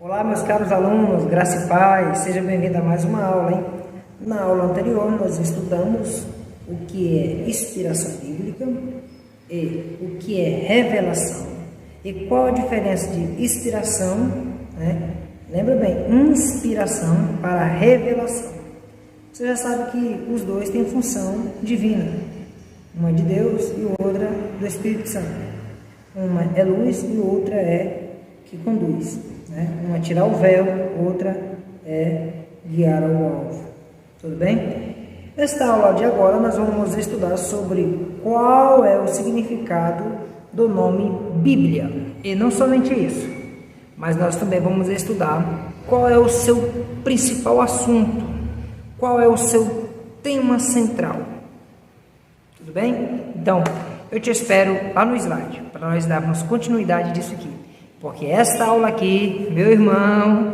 Olá, meus caros alunos, graça e paz, seja bem-vindo a mais uma aula, hein? Na aula anterior, nós estudamos o que é inspiração bíblica e o que é revelação. E qual a diferença de inspiração, né? Lembra bem, inspiração para revelação. Você já sabe que os dois têm função divina. Uma é de Deus e outra do Espírito Santo. Uma é luz e outra é que conduz, né? Uma é tirar o véu, outra é guiar ao alvo. Tudo bem? Nesta aula de agora nós vamos estudar sobre qual é o significado do nome Bíblia. E não somente isso, mas nós também vamos estudar qual é o seu principal assunto, qual é o seu tema central. Tudo bem? Então, eu te espero lá no slide, para nós darmos continuidade disso aqui. Porque esta aula aqui, meu irmão,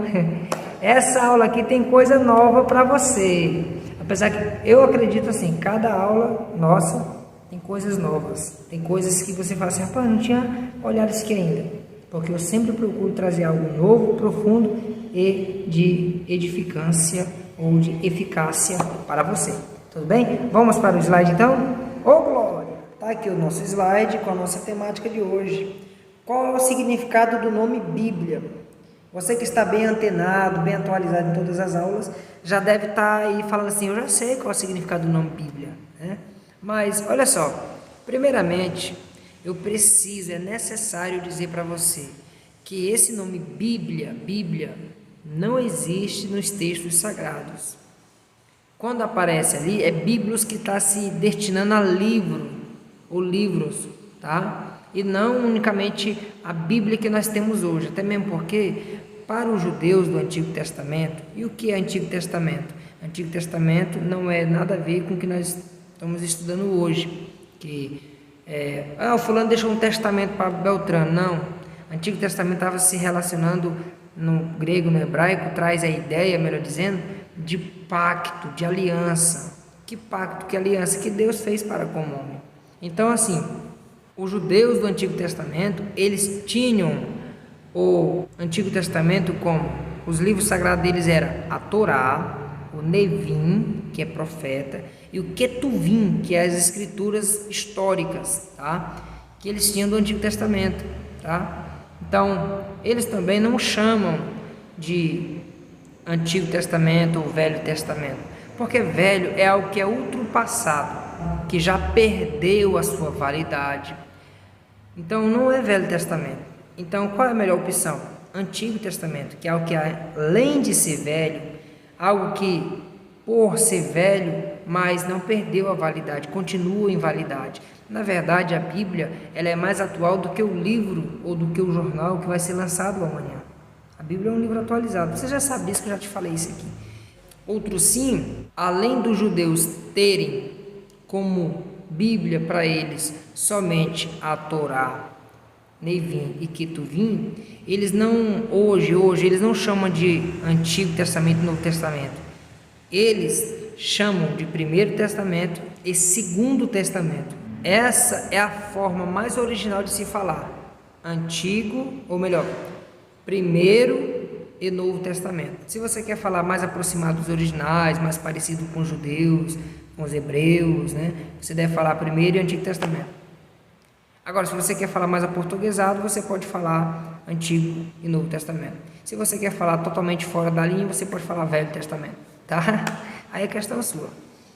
essa aula aqui tem coisa nova para você. Apesar que eu acredito assim, cada aula nossa tem coisas novas. Tem coisas que você fala assim, rapaz, não tinha olhado isso aqui ainda. Porque eu sempre procuro trazer algo novo, profundo e de edificância ou de eficácia para você. Tudo bem? Vamos para o slide então? Ô glória! Está aqui o nosso slide com a nossa temática de hoje. Qual é o significado do nome Bíblia? Você que está bem antenado, bem atualizado em todas as aulas, já deve estar aí falando assim, eu já sei qual é o significado do nome Bíblia, né? Mas, olha só, primeiramente, é necessário dizer para você que esse nome Bíblia, não existe nos textos sagrados. Quando aparece ali, é Bíblios que está se destinando a livro, ou livros, tá? E não unicamente a Bíblia que nós temos hoje, até mesmo porque para os judeus do Antigo Testamento, e o que é Antigo Testamento? Antigo Testamento não é nada a ver com o que nós estamos estudando hoje, que o fulano deixou um testamento para Beltrano, não. Antigo Testamento estava se relacionando no grego, no hebraico, traz a ideia, melhor dizendo, de pacto, de aliança. Que pacto, que aliança que Deus fez para com o homem. Então assim, os judeus do Antigo Testamento, eles tinham o Antigo Testamento como os livros sagrados deles eram a Torá, o Nevim, que é profeta, e o Ketuvim, que é as escrituras históricas, tá? Que eles tinham do Antigo Testamento, tá? Então, eles também não chamam de Antigo Testamento ou Velho Testamento, porque velho é algo que é ultrapassado, que já perdeu a sua validade. Então não é Velho Testamento. Então qual é a melhor opção? Antigo Testamento, que é algo que além de ser velho, algo que por ser velho, mas não perdeu a validade, continua em validade. Na verdade a Bíblia, ela é mais atual do que o livro ou do que o jornal que vai ser lançado amanhã. A Bíblia é um livro atualizado. Você já sabe isso, que eu já te falei isso aqui. Outro sim, além dos judeus terem como Bíblia para eles somente a Torá, Nevim e Ketuvim, eles não, hoje eles não chamam de Antigo Testamento e Novo Testamento. Eles chamam de Primeiro Testamento e Segundo Testamento. Essa é a forma mais original de se falar. Antigo, ou melhor, Primeiro e Novo Testamento. Se você quer falar mais aproximado dos originais, mais parecido com os judeus, com os hebreus, né? Você deve falar Primeiro e Antigo Testamento. Agora, se você quer falar mais aportuguesado, você pode falar Antigo e Novo Testamento. Se você quer falar totalmente fora da linha, você pode falar Velho Testamento, tá? Aí é questão sua.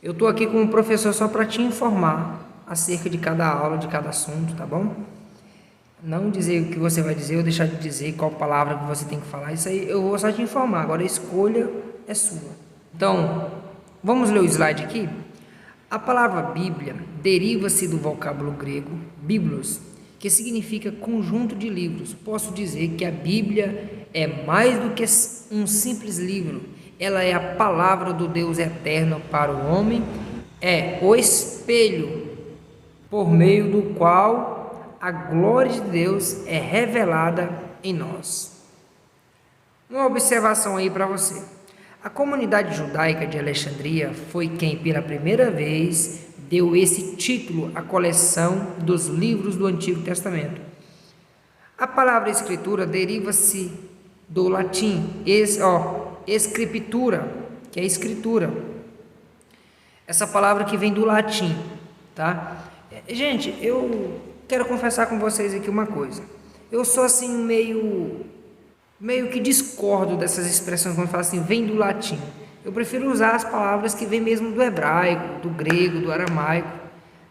Eu estou aqui como professor só para te informar acerca de cada aula, de cada assunto, tá bom? Não dizer o que você vai dizer ou deixar de dizer qual palavra que você tem que falar. Isso aí eu vou só te informar. Agora a escolha é sua. Então, vamos ler o slide aqui? A palavra Bíblia deriva-se do vocábulo grego biblos, que significa conjunto de livros. Posso dizer que a Bíblia é mais do que um simples livro. Ela é a palavra do Deus eterno para o homem, é o espelho por meio do qual a glória de Deus é revelada em nós. Uma observação aí para você. A comunidade judaica de Alexandria foi quem, pela primeira vez, deu esse título à coleção dos livros do Antigo Testamento. A palavra escritura deriva-se do latim, escritura, que é escritura. Essa palavra que vem do latim, tá? Gente, eu quero confessar com vocês aqui uma coisa. Eu sou assim meio que discordo dessas expressões quando falo assim, vem do latim. Eu prefiro usar as palavras que vêm mesmo do hebraico, do grego, do aramaico,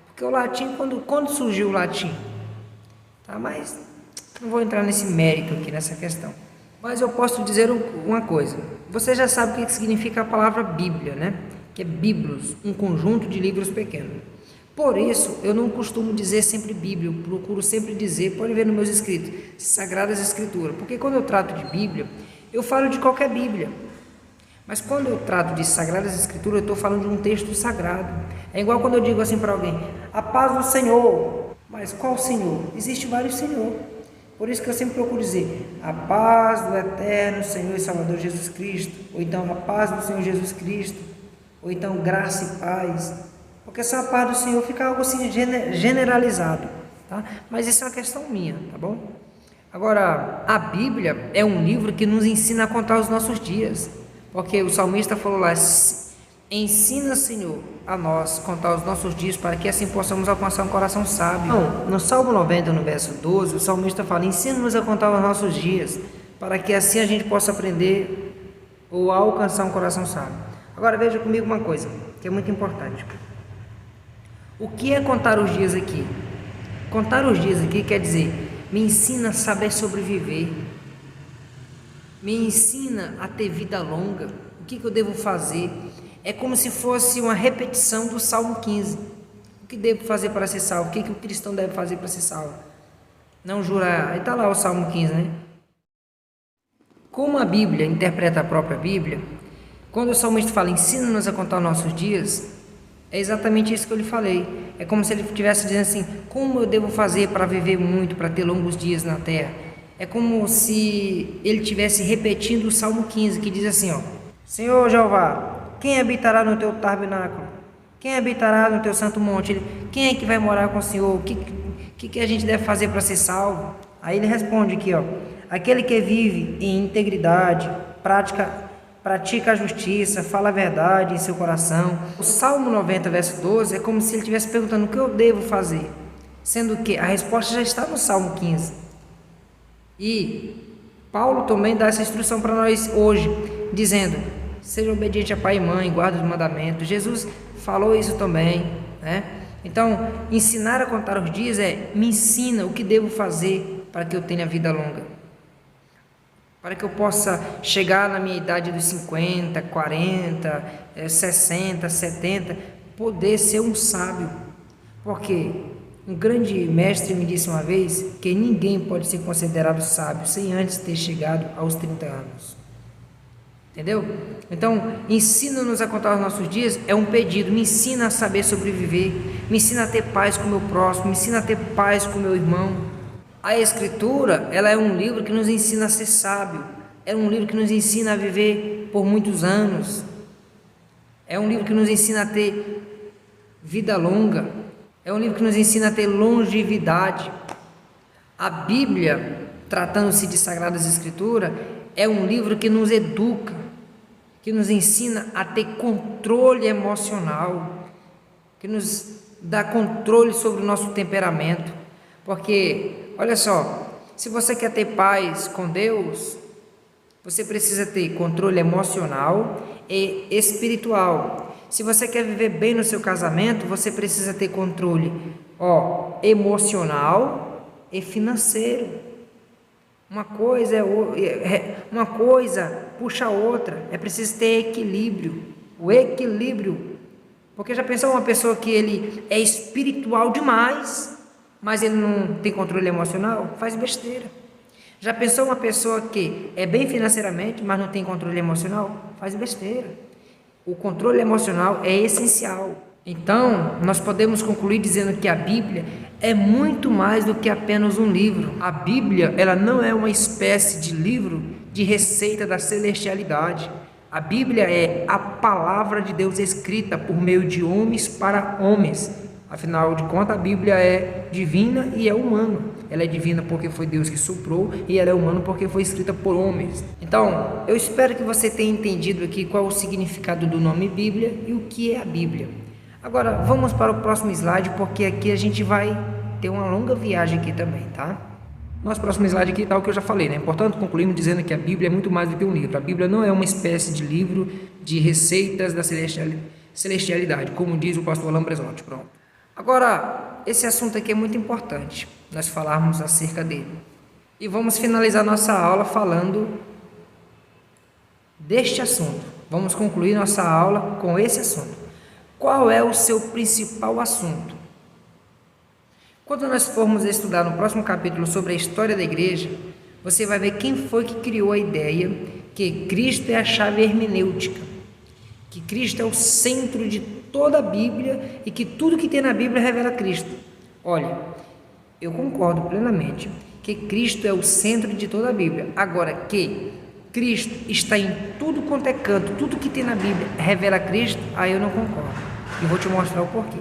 porque o latim, quando surgiu o latim, tá? Mas não vou entrar nesse mérito aqui, nessa questão. Mas eu posso dizer uma coisa. Você já sabe o que significa a palavra Bíblia, né? Que é biblos, um conjunto de livros pequenos. Por isso, eu não costumo dizer sempre Bíblia, eu procuro sempre dizer, pode ver nos meus escritos, Sagradas Escrituras. Porque quando eu trato de Bíblia, eu falo de qualquer Bíblia. Mas quando eu trato de Sagradas Escrituras, eu estou falando de um texto sagrado. É igual quando eu digo assim para alguém, a paz do Senhor. Mas qual Senhor? Existe vários Senhor. Por isso que eu sempre procuro dizer, a paz do eterno Senhor e Salvador Jesus Cristo. Ou então, a paz do Senhor Jesus Cristo. Ou então, graça e paz. Porque essa paz do Senhor fica algo assim generalizado, tá? Mas isso é uma questão minha, tá bom? Agora, a Bíblia é um livro que nos ensina a contar os nossos dias. Porque o salmista falou lá, ensina, Senhor, a nós contar os nossos dias para que assim possamos alcançar um coração sábio. Então, no Salmo 90, no verso 12, o salmista fala, ensina-nos a contar os nossos dias para que assim a gente possa aprender ou alcançar um coração sábio. Agora veja comigo uma coisa, que é muito importante. O que é contar os dias aqui? Contar os dias aqui quer dizer, me ensina a saber sobreviver, me ensina a ter vida longa, o que eu devo fazer? É como se fosse uma repetição do Salmo 15. O que devo fazer para ser salvo? O que o cristão deve fazer para ser salvo? Não jurar. Aí está lá o Salmo 15, né? Como a Bíblia interpreta a própria Bíblia, quando o salmista fala, ensina-nos a contar os nossos dias, é exatamente isso que eu lhe falei. É como se ele estivesse dizendo assim, como eu devo fazer para viver muito, para ter longos dias na terra? É como se ele estivesse repetindo o Salmo 15, que diz assim, ó, Senhor Jeová, quem habitará no teu tabernáculo? Quem habitará no teu santo monte? Quem é que vai morar com o Senhor? O que a gente deve fazer para ser salvo? Aí ele responde aqui, ó, aquele que vive em integridade, pratica a justiça, fala a verdade em seu coração. O Salmo 90, verso 12, é como se ele estivesse perguntando o que eu devo fazer, sendo que a resposta já está no Salmo 15. E Paulo também dá essa instrução para nós hoje, dizendo, seja obediente a pai e mãe, guarda os mandamentos. Jesus falou isso também, né? Então, ensinar a contar os dias me ensina o que devo fazer para que eu tenha vida longa, para que eu possa chegar na minha idade dos 50, 40, 60, 70, poder ser um sábio. Porque um grande mestre me disse uma vez que ninguém pode ser considerado sábio sem antes ter chegado aos 30 anos. Entendeu? Então, ensina-nos a contar os nossos dias é um pedido, me ensina a saber sobreviver, me ensina a ter paz com o meu próximo, me ensina a ter paz com o meu irmão. A Escritura, ela é um livro que nos ensina a ser sábio, é um livro que nos ensina a viver por muitos anos, é um livro que nos ensina a ter vida longa, é um livro que nos ensina a ter longevidade. A Bíblia, tratando-se de Sagradas Escrituras, é um livro que nos educa, que nos ensina a ter controle emocional, que nos dá controle sobre o nosso temperamento. Porque, olha só, se você quer ter paz com Deus, você precisa ter controle emocional e espiritual. Se você quer viver bem no seu casamento, você precisa ter controle emocional e financeiro. Uma coisa puxa a outra, é preciso ter equilíbrio, o equilíbrio, porque já pensou uma pessoa que ele é espiritual demais, mas ele não tem controle emocional? Faz besteira. Já pensou uma pessoa que é bem financeiramente, mas não tem controle emocional? Faz besteira. O controle emocional é essencial. Então, nós podemos concluir dizendo que a Bíblia é muito mais do que apenas um livro. A Bíblia, ela não é uma espécie de livro de receita da celestialidade. A Bíblia é a palavra de Deus escrita por meio de homens para homens. Afinal de contas, a Bíblia é divina e é humana. ela é divina porque foi Deus que soprou, e ela é humana porque foi escrita por homens. Então, eu espero que você tenha entendido aqui qual é o significado do nome Bíblia e o que é a Bíblia. Agora, vamos para o próximo slide, porque aqui a gente vai ter uma longa viagem aqui também, tá? Nosso próximo slide aqui está o que eu já falei, né? Portanto, concluímos dizendo que a Bíblia é muito mais do que um livro. A Bíblia não é uma espécie de livro de receitas da celestialidade, como diz o pastor Alain Bresotti. Pronto. Agora, esse assunto aqui é muito importante, nós falarmos acerca dele. E vamos finalizar nossa aula falando deste assunto. Vamos concluir nossa aula com esse assunto. Qual é o seu principal assunto? Quando nós formos estudar no próximo capítulo sobre a história da igreja, você vai ver quem foi que criou a ideia que Cristo é a chave hermenêutica, que Cristo é o centro de toda a Bíblia e que tudo que tem na Bíblia revela Cristo. Olha, eu concordo plenamente que Cristo é o centro de toda a Bíblia. Agora, que Cristo está em tudo quanto é canto, tudo que tem na Bíblia revela Cristo, aí eu não concordo. E vou te mostrar o porquê.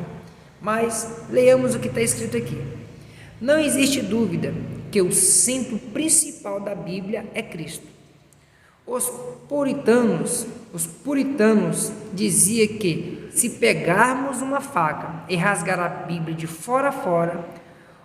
Mas leiamos o que está escrito aqui. Não existe dúvida que o centro principal da Bíblia é Cristo. Os puritanos diziam que se pegarmos uma faca e rasgar a Bíblia de fora a fora,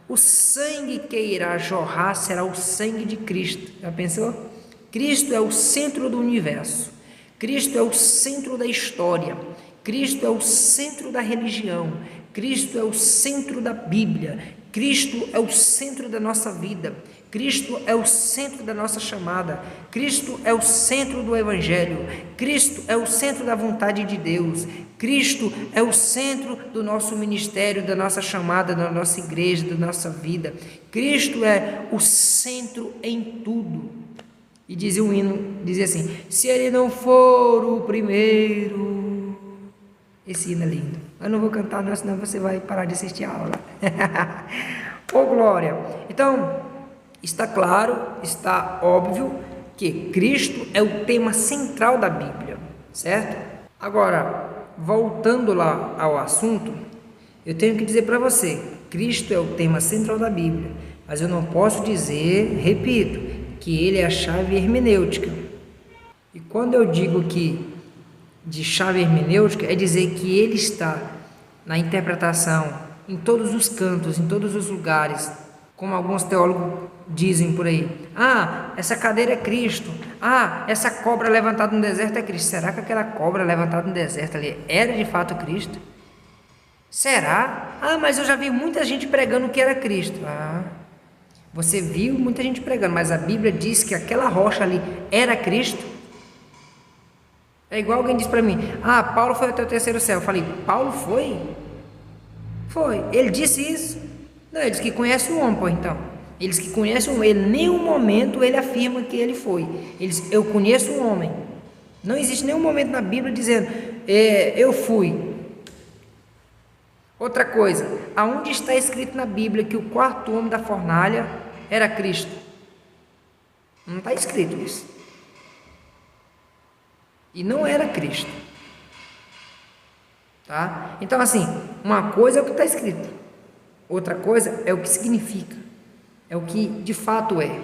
o sangue que irá jorrar será o sangue de Cristo. Já pensou? Cristo é o centro do universo. Cristo é o centro da história. Cristo é o centro da religião. Cristo é o centro da Bíblia. Cristo é o centro da nossa vida. Cristo é o centro da nossa chamada. Cristo é o centro do Evangelho. Cristo é o centro da vontade de Deus. Cristo é o centro do nosso ministério, da nossa chamada, da nossa igreja, da nossa vida. Cristo é o centro em tudo. E dizia um hino, dizia assim: se ele não for o primeiro... Esse hino é lindo. Eu não vou cantar não, senão você vai parar de assistir a aula. Ô glória! Então, está claro, está óbvio que Cristo é o tema central da Bíblia, certo? Agora, voltando lá ao assunto, eu tenho que dizer para você, Cristo é o tema central da Bíblia, mas eu não posso dizer, repito, que ele é a chave hermenêutica. E quando eu digo que de chave hermenêutica, é dizer que ele está na interpretação, em todos os cantos, em todos os lugares, como alguns teólogos dizem por aí. Ah, essa cadeira é Cristo. Ah, essa cobra levantada no deserto é Cristo. Será que aquela cobra levantada no deserto ali era de fato Cristo? Será? Ah, mas eu já vi muita gente pregando que era Cristo. Ah, você viu muita gente pregando, mas a Bíblia diz que aquela rocha ali era Cristo? É igual alguém diz para mim: ah, Paulo foi até o terceiro céu. Eu falei: Paulo foi? Foi. Ele disse isso? Não, ele disse que conhece o homem, pô, então. Ele disse que conhece o homem. Ele, em nenhum momento ele afirma que ele foi. Ele diz: eu conheço o homem. Não existe nenhum momento na Bíblia dizendo: eu fui. Outra coisa, aonde está escrito na Bíblia que o quarto homem da fornalha era Cristo? Não está escrito isso. E não era Cristo. Tá? Então, assim, uma coisa é o que está escrito, outra coisa é o que significa, é o que de fato é.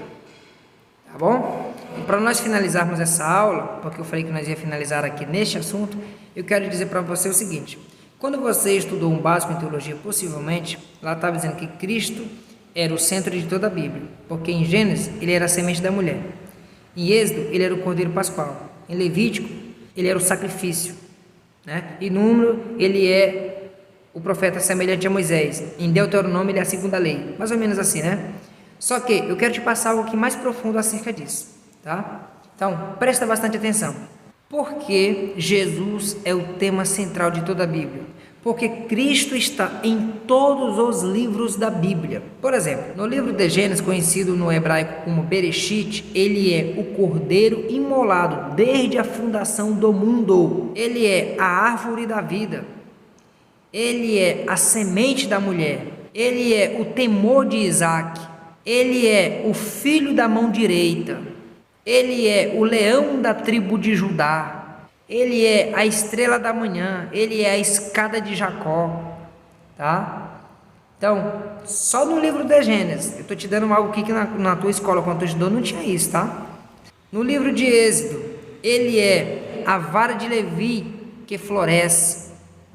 Tá bom? E para nós finalizarmos essa aula, porque eu falei que nós ia finalizar aqui neste assunto, eu quero dizer para você o seguinte: quando você estudou um básico em teologia, possivelmente, lá estava dizendo que Cristo era o centro de toda a Bíblia, porque em Gênesis ele era a semente da mulher, em Êxodo ele era o cordeiro pascual, em Levítico ele era o sacrifício, né? Em Número ele é o profeta semelhante a Moisés, em Deuteronômio ele é a segunda lei, mais ou menos assim, né? Só que eu quero te passar algo aqui mais profundo acerca disso, tá? Então, presta bastante atenção. Por que Jesus é o tema central de toda a Bíblia? Porque Cristo está em todos os livros da Bíblia. Por exemplo, no livro de Gênesis, conhecido no hebraico como Bereshit, ele é o cordeiro imolado desde a fundação do mundo. Ele é a árvore da vida. Ele é a semente da mulher. Ele é o temor de Isaac. Ele é o filho da mão direita. Ele é o leão da tribo de Judá. Ele é a estrela da manhã, ele é a escada de Jacó, tá? Então, só no livro de Gênesis, eu estou te dando algo aqui que na tua escola, quando eu te dou, não tinha isso, tá? No livro de Êxodo, ele é a vara de Levi que floresce.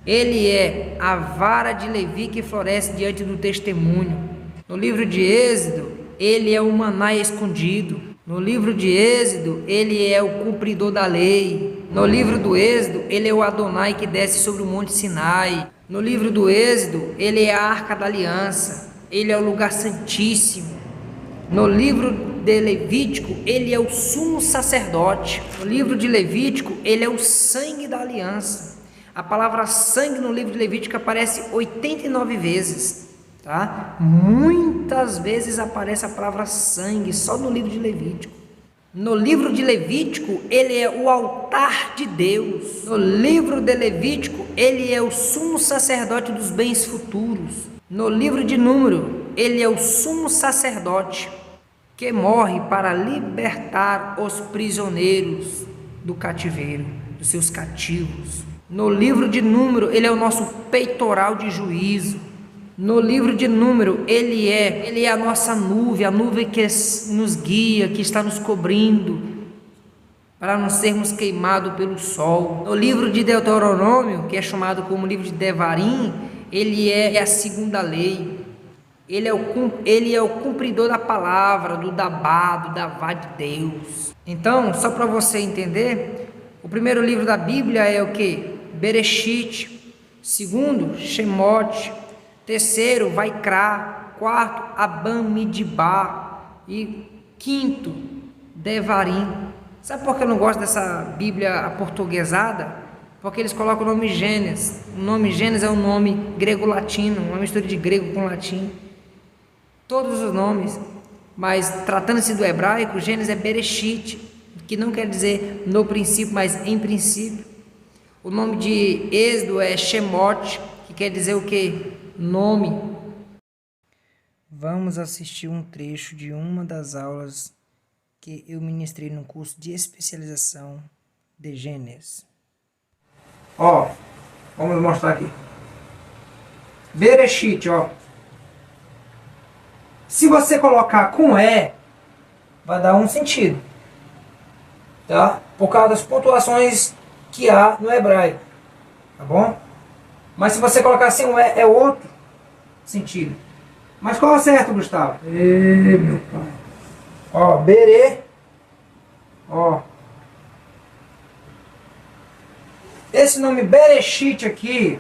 Ele é a vara de Levi que floresce diante do testemunho. No livro de Êxodo, ele é o maná escondido. No livro de Êxodo, ele é o cumpridor da lei. No livro do Êxodo, ele é o Adonai que desce sobre o monte Sinai. No livro do Êxodo, ele é a arca da aliança. Ele é o lugar santíssimo. No livro de Levítico, ele é o sumo sacerdote. No livro de Levítico, ele é o sangue da aliança. A palavra sangue no livro de Levítico aparece 89 vezes, tá? Muitas vezes aparece a palavra sangue só no livro de Levítico. No livro de Levítico, ele é o altar de Deus. No livro de Levítico, ele é o sumo sacerdote dos bens futuros. No livro de Número, ele é o sumo sacerdote que morre para libertar os prisioneiros do cativeiro, dos seus cativos. No livro de Número, ele é o nosso peitoral de juízo. No livro de Número, ele é a nossa nuvem, a nuvem que nos guia, que está nos cobrindo, para não sermos queimados pelo sol. No livro de Deuteronômio, que é chamado como livro de Devarim, ele é a segunda lei. Ele é o cumpridor da palavra, do Dabá, do Davá de Deus. Então, só para você entender, o primeiro livro da Bíblia é o que? Bereshit. Segundo, Shemote. Terceiro, Vaikra. Quarto, Abamidibá. E quinto, Devarim. Sabe por que eu não gosto dessa Bíblia aportuguesada? Porque eles colocam o nome Gênesis. O nome Gênesis é um nome grego-latino, uma mistura de grego com latim. Todos os nomes, mas tratando-se do hebraico, Gênesis é Bereshit, que não quer dizer no princípio, mas em princípio. O nome de Êxodo é Shemote, que quer dizer o que? Nome. Vamos assistir um trecho de uma das aulas que eu ministrei no curso de especialização de Gênesis. Vamos mostrar aqui. Bereshit, Se você colocar com vai dar um sentido, tá? Por causa das pontuações que há no hebraico, tá bom? Mas se você colocar sem o é outro sentido. Mas qual é o certo, Gustavo? Meu pai. Bere. Esse nome Bereshit aqui,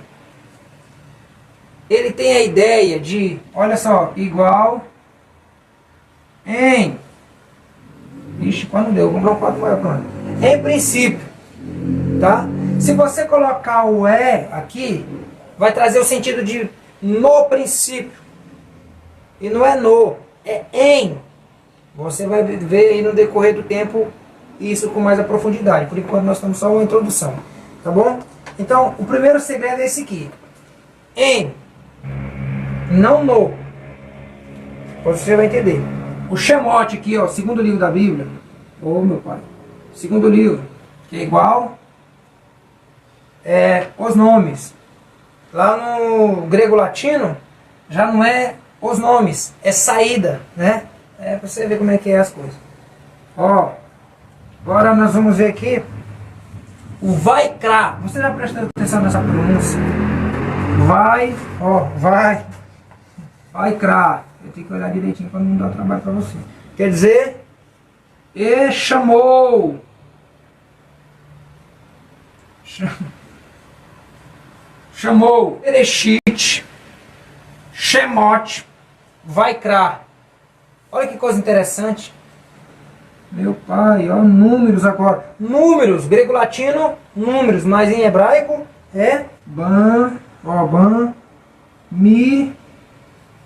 ele tem a ideia de, olha só, igual em... Ixi, quando deu, vou comprar um quadro maior pra mim. Em princípio, tá? Se você colocar o aqui, vai trazer o sentido de no princípio. E não é no, é em. Você vai ver aí no decorrer do tempo isso com mais a profundidade. Por enquanto nós estamos só uma introdução, tá bom? Então, o primeiro segredo é esse aqui. Em, não no. Você vai entender. O Shemote aqui, segundo livro da Bíblia. Meu pai. Segundo livro, que é igual os nomes. Lá no grego latino, já não é os nomes, é saída, né? Pra você ver como é que é as coisas. Agora nós vamos ver aqui o Vaikra. Você já prestou atenção nessa pronúncia? Vaikra. Eu tenho que olhar direitinho para não dar trabalho para você. Quer dizer, e chamou. Chamou. Bereshit, Shemote, Vaikra. Olha que coisa interessante. Meu pai, números agora. Números, grego-latino, números, mas em hebraico é ban, mi,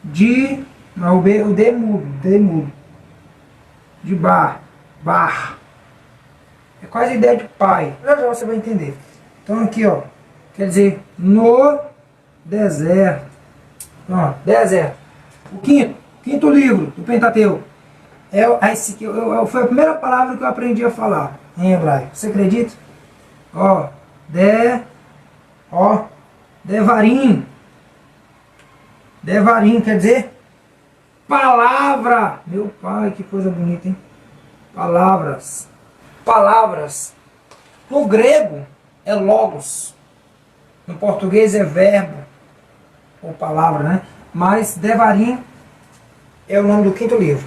de, o D mudo, de bar. É quase a ideia de pai. Já você vai entender. Então aqui, quer dizer, no deserto. Deserto. O quinto livro do Pentateuco. Foi a primeira palavra que eu aprendi a falar em hebraico. Você acredita? Devarim. Devarim quer dizer palavra. Meu pai, que coisa bonita, hein? Palavras. Palavras. No grego é logos. No português é verbo. Ou palavra, né? Mas Devarim é o nome do quinto livro.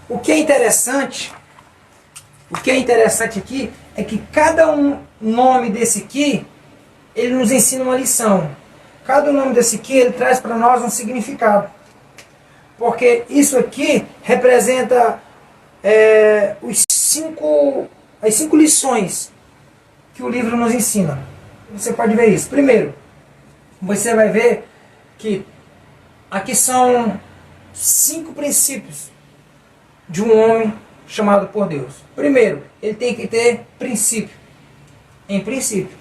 O que é interessante aqui é que cada nome desse aqui, ele nos ensina uma lição. Cada nome desse aqui, ele traz para nós um significado. Porque isso aqui representa as 5 lições que o livro nos ensina. Você pode ver isso. Primeiro, você vai ver que aqui são 5 princípios de um homem chamado por Deus. Primeiro, ele tem que ter princípio. Em princípio,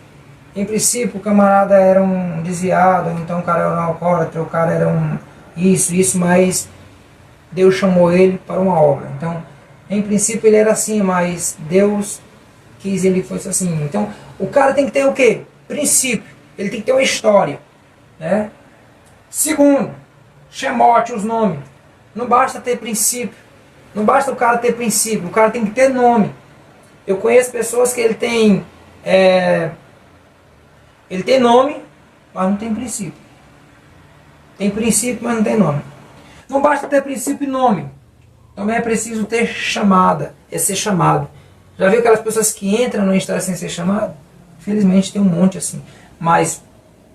o camarada era um desviado, então o cara era um alcoólatra, o cara era um isso, mas Deus chamou ele para uma obra. Então, em princípio ele era assim, mas Deus quis ele fosse assim. Então, o cara tem que ter o quê? Princípio. Ele tem que ter uma história, né? Segundo, Shemote, os nomes. Não basta ter princípio. Não basta o cara ter princípio. O cara tem que ter nome. Eu conheço pessoas que ele tem nome, mas não tem princípio. Tem princípio, mas não tem nome. Não basta ter princípio e nome. Também é preciso ter chamada. É ser chamado. Já viu aquelas pessoas que entram no história sem ser chamado? Infelizmente tem um monte assim. Mas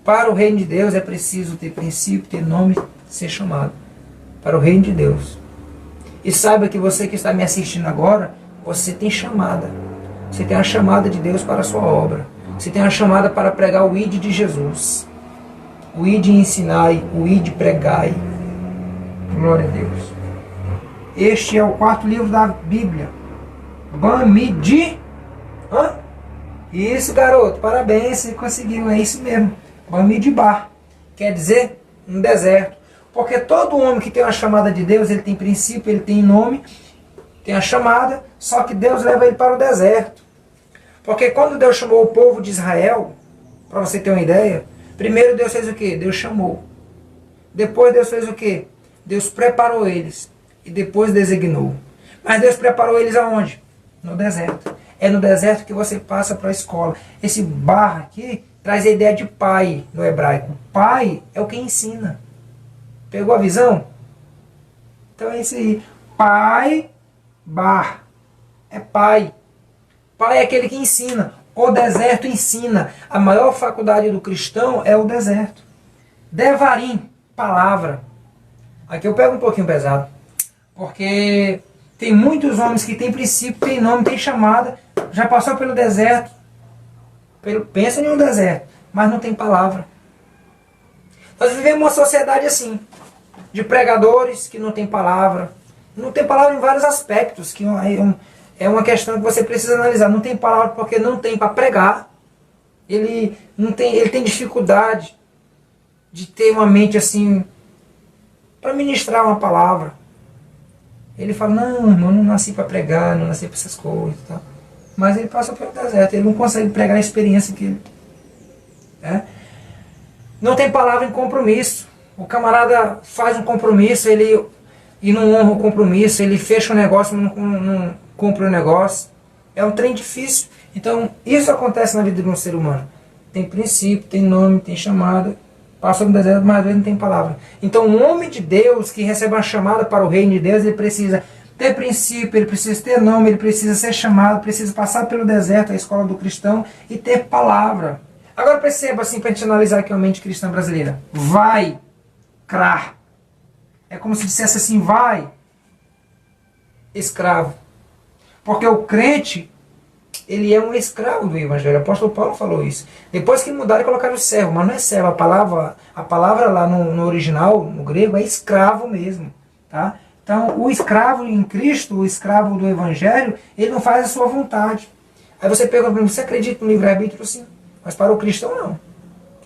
para o reino de Deus é preciso ter princípio, ter nome, ser chamado. Para o reino de Deus. E saiba que você que está me assistindo agora, você tem chamada. Você tem a chamada de Deus para a sua obra. Você tem a chamada para pregar o ID de Jesus. O ID ensinai, o ID pregai. Glória a Deus. Este é o 4º livro da Bíblia. Bamidbar. Isso, garoto. Parabéns, você conseguiu. É isso mesmo. Bamidbar. Quer dizer, um deserto. Porque todo homem que tem uma chamada de Deus, ele tem princípio, ele tem nome, tem a chamada, só que Deus leva ele para o deserto. Porque quando Deus chamou o povo de Israel, para você ter uma ideia, primeiro Deus fez o quê? Deus chamou. Depois Deus fez o quê? Deus preparou eles. E depois designou. Mas Deus preparou eles aonde? No deserto. É no deserto que você passa para a escola. Esse bar aqui traz a ideia de pai no hebraico. Pai é o que ensina. Pegou a visão? Então é isso aí. Pai, bar. É pai. Pai é aquele que ensina. O deserto ensina. A maior faculdade do cristão é o deserto. Devarim, palavra. Aqui eu pego um pouquinho pesado. Porque tem muitos homens que têm princípio, têm nome, têm chamada. Já passou pelo deserto. Pensa em um deserto. Mas não tem palavra. Nós vivemos uma sociedade assim. De pregadores que não tem palavra. Não tem palavra em vários aspectos. Que é uma questão que você precisa analisar. Não tem palavra porque não tem para pregar. Ele tem dificuldade de ter uma mente assim para ministrar uma palavra. Ele fala, não, irmão, não nasci para pregar, não nasci para essas coisas. Tá? Mas ele passa pelo deserto. Ele não consegue pregar a experiência que ele... Não tem palavra em compromisso. O camarada faz um compromisso e não honra o compromisso. Ele fecha o negócio, mas não cumpre o negócio. É um trem difícil. Então, isso acontece na vida de um ser humano. Tem princípio, tem nome, tem chamada. Passa no deserto, mas às vezes não tem palavra. Então, um homem de Deus que recebe uma chamada para o reino de Deus, ele precisa ter princípio, ele precisa ter nome, ele precisa ser chamado, precisa passar pelo deserto, a escola do cristão, e ter palavra. Agora perceba, assim, para a gente analisar aqui a mente cristã brasileira. Vai, crar. É como se dissesse assim, vai, escravo. Porque o crente, ele é um escravo do evangelho. O apóstolo Paulo falou isso. Depois que mudaram e colocaram o servo, mas não é servo. A palavra lá no original, no grego, é escravo mesmo. Tá? Então, o escravo em Cristo, o escravo do evangelho, ele não faz a sua vontade. Aí você pergunta, você acredita no livre-arbítrio? Sim. Mas para o cristão, não.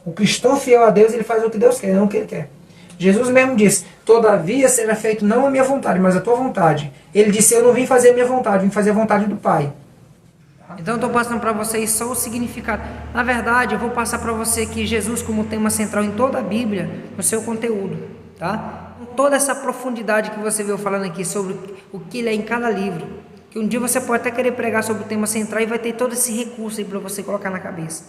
O cristão fiel a Deus, ele faz o que Deus quer, não o que ele quer. Jesus mesmo disse, todavia seja feito não a minha vontade, mas a tua vontade. Ele disse, eu não vim fazer a minha vontade, vim fazer a vontade do Pai. Então eu estou passando para vocês só o significado. Na verdade, eu vou passar para você aqui Jesus como tema central em toda a Bíblia, no seu conteúdo, tá? Com toda essa profundidade que você viu falando aqui sobre o que ele é em cada livro. Que um dia você pode até querer pregar sobre o tema central e vai ter todo esse recurso aí para você colocar na cabeça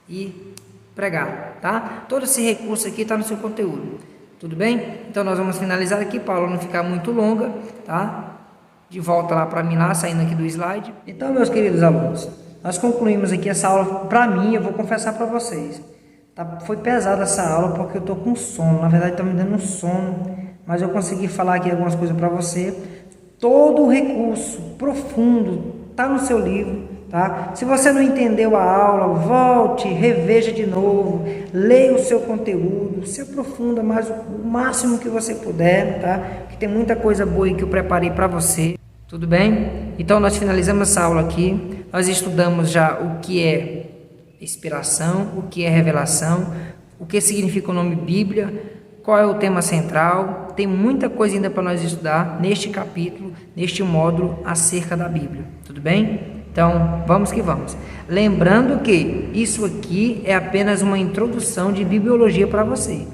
e pregar, tá? Todo esse recurso aqui está no seu conteúdo. Tudo bem? Então nós vamos finalizar aqui para a aula não ficar muito longa, tá? De volta lá para mim, lá, saindo aqui do slide. Então, meus queridos alunos, nós concluímos aqui essa aula. Para mim, eu vou confessar para vocês, tá? Foi pesada essa aula porque eu tô com sono. Na verdade, tá me dando um sono, mas eu consegui falar aqui algumas coisas para você. Todo o recurso profundo tá no seu livro, tá? Se você não entendeu a aula, volte, reveja de novo, leia o seu conteúdo, se aprofunda mais o máximo que você puder, tá? Que tem muita coisa boa aí que eu preparei para você. Tudo bem? Então nós finalizamos essa aula aqui. Nós estudamos já o que é inspiração, o que é revelação, o que significa o nome Bíblia, qual é o tema central. Tem muita coisa ainda para nós estudar neste capítulo, neste módulo acerca da Bíblia. Tudo bem? Então, vamos que vamos. Lembrando que isso aqui é apenas uma introdução de bibliologia para você,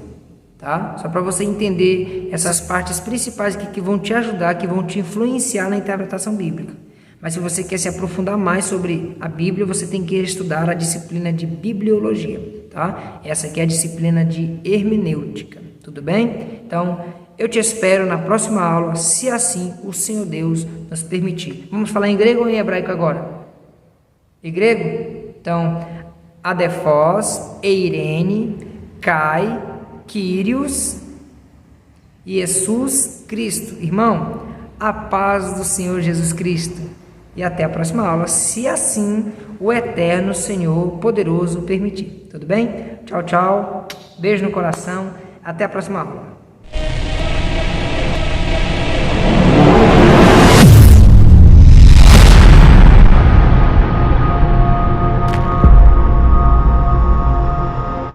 tá? Só para você entender essas partes principais que vão te ajudar, que vão te influenciar na interpretação bíblica. Mas se você quer se aprofundar mais sobre a Bíblia, você tem que estudar a disciplina de bibliologia, tá? Essa aqui é a disciplina de hermenêutica. Tudo bem? Então, eu te espero na próxima aula, se assim o Senhor Deus nos permitir. Vamos falar em grego ou em hebraico agora? Em grego? Então, Adefós, Eirene, Kai, Kyrios, Jesus Cristo. Irmão, a paz do Senhor Jesus Cristo. E até a próxima aula, se assim o eterno Senhor poderoso permitir. Tudo bem? Tchau, tchau. Beijo no coração. Até a próxima aula.